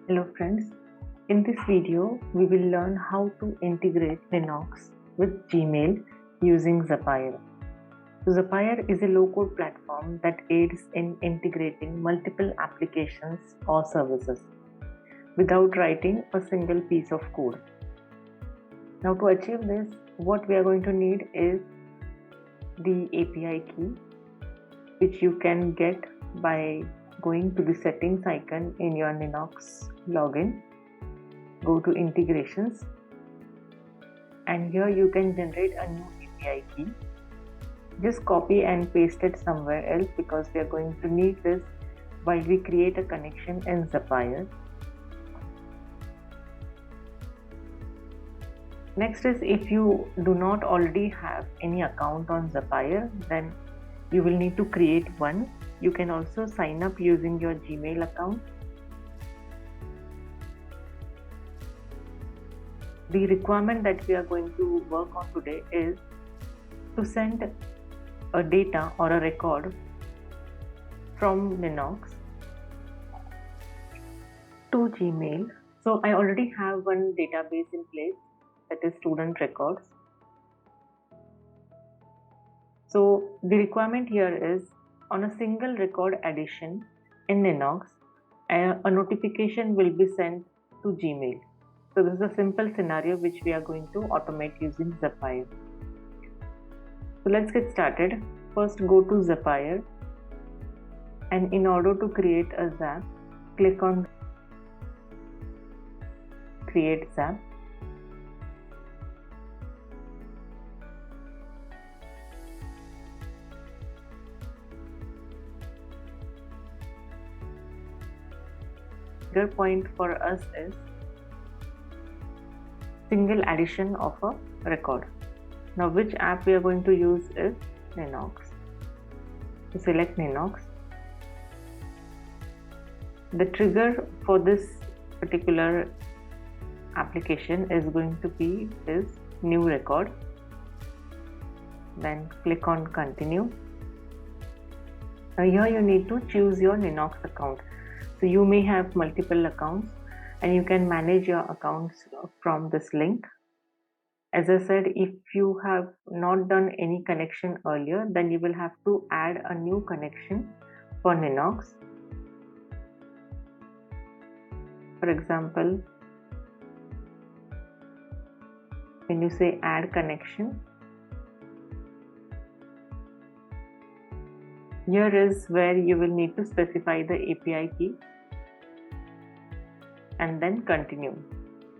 Hello friends, in this video we will learn how to integrate Ninox with Gmail using Zapier. So Zapier is a low-code platform that aids in integrating multiple applications or services without writing a single piece of code. Now to achieve this, what we are going to need is the API key, which you can get by going to the settings icon in your Ninox login. Go to integrations, and here you can generate a new API key. Just copy and paste it somewhere else because we are going to need this while we create a connection in Zapier. Next is, if you do not already have any account on Zapier, then you will need to create one. You can also sign up using your Gmail account. The requirement that we are going to work on today is to send a data or a record from Ninox to Gmail. So I already have one database in place, that is student records. So the requirement here is, on a single record addition in Ninox, a notification will be sent to Gmail. So this is a simple scenario which we are going to automate using Zapier. So let's get started. First, go to Zapier, and in order to create a Zap, click on Create Zap. Trigger point for us is single addition of a record. Now which app we are going to use is Ninox. So select Ninox. The trigger for this particular application is going to be this new record. Then click on continue. Now here you need to choose your Ninox account. So you may have multiple accounts, and you can manage your accounts from this link. As I said, if you have not done any connection earlier, then you will have to add a new connection for Ninox. For example, when you say add connection, here is where you will need to specify the API key and then continue.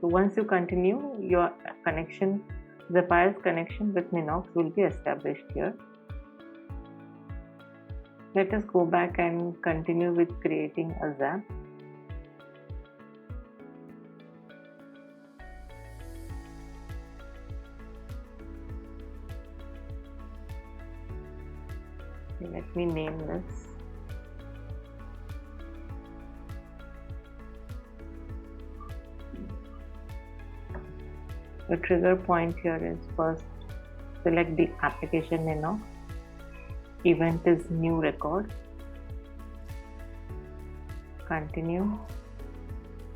So once you continue, your connection, Zapier's connection with Ninox will be established here. Let us go back and continue with creating a Zap. Let me name this. The trigger point here is, first select the application Ninox. Event is new record. Continue.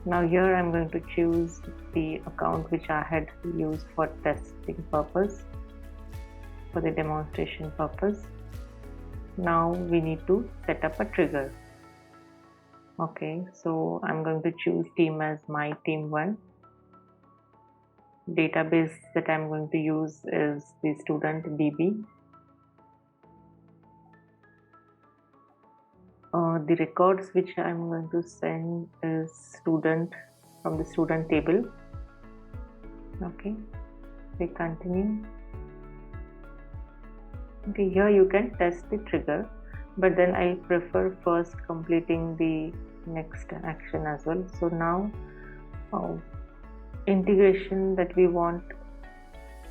Now here I am going to choose the account which I had used for testing purpose, for the demonstration purpose. Now we need to set up a trigger. Okay, so I'm going to choose team as my team 1. Database that I'm going to use is the student DB. The records which I'm going to send is student from the student table. Okay, we continue. Okay, here you can test the trigger, but then I prefer first completing the next action as well. So now integration that we want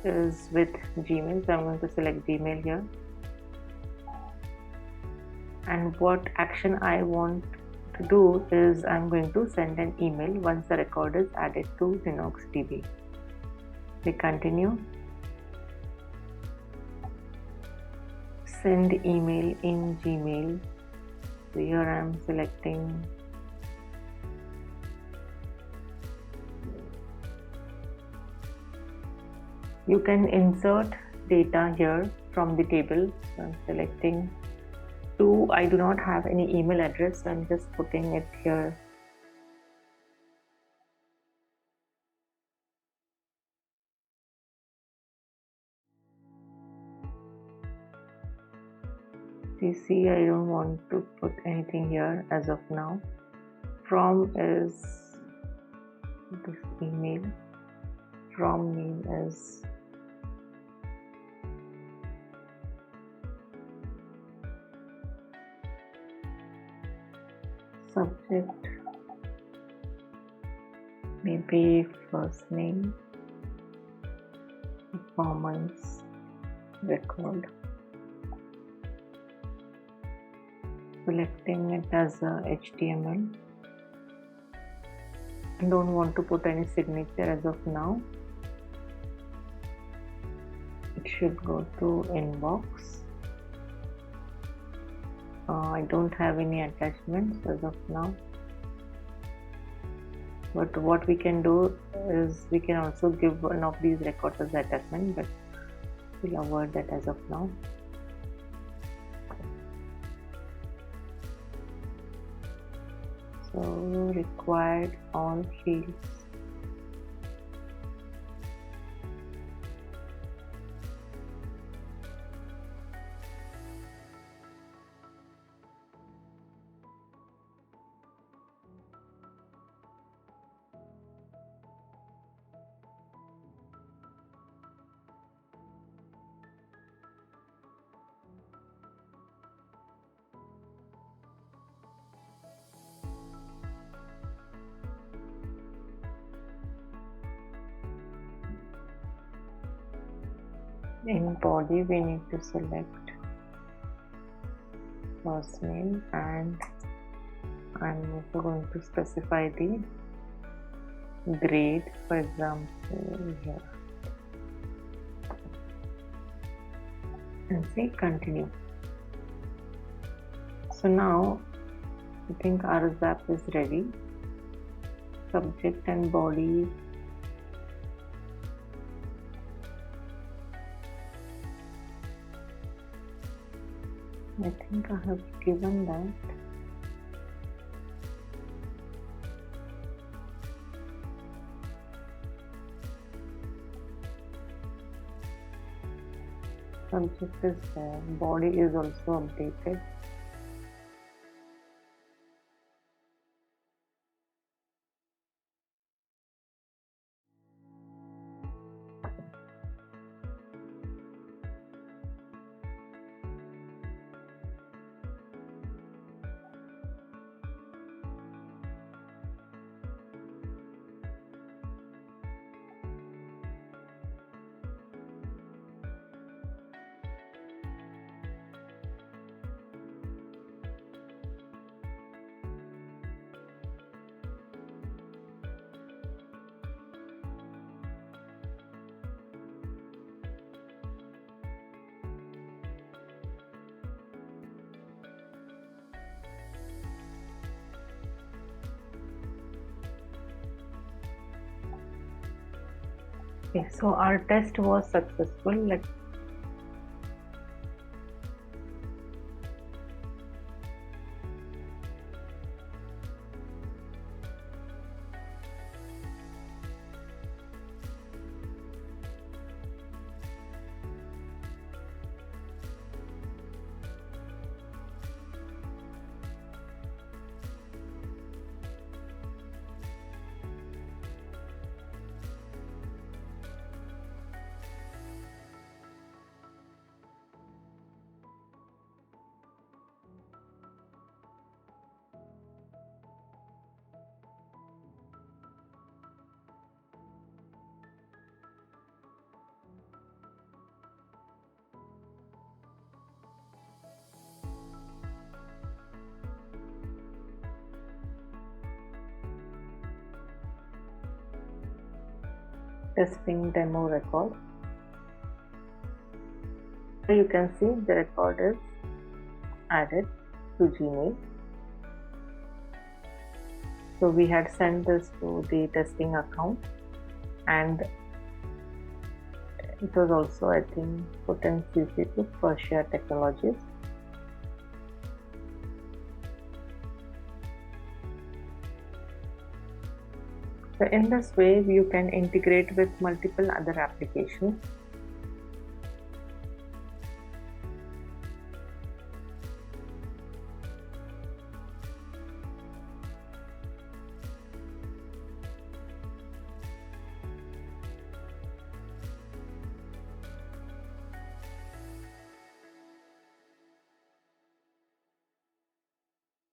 is with Gmail, so I'm going to select Gmail here. And what action I want to do is, I'm going to send an email once the record is added to Ninox DB. We continue. Send email in Gmail. So here I am selecting You can insert data here from the table. So I'm selecting two. I do not have any email address, so I'm just putting it here. CC, I don't want to put anything here as of now. From is this email. From name is subject, maybe first name, performance record. Selecting it as a HTML. Don't want to put any signature as of now. It should go to inbox. I don't have any attachments as of now, but what we can do is we can also give one of these records as attachment, but we'll avoid that as of now. So required all fields. In body, we need to select first name, and I'm also going to specify the grade, for example here, and say continue. So now I think our Zap is ready. Subject and body. I think I have given that. Subject is there, body is also updated. Okay, so our test was successful. Testing demo record. So you can see the record is added to Gmail. So we had sent this to the testing account, and It was also, I think, put in CC for Share Technologies. So in this way, you can integrate with multiple other applications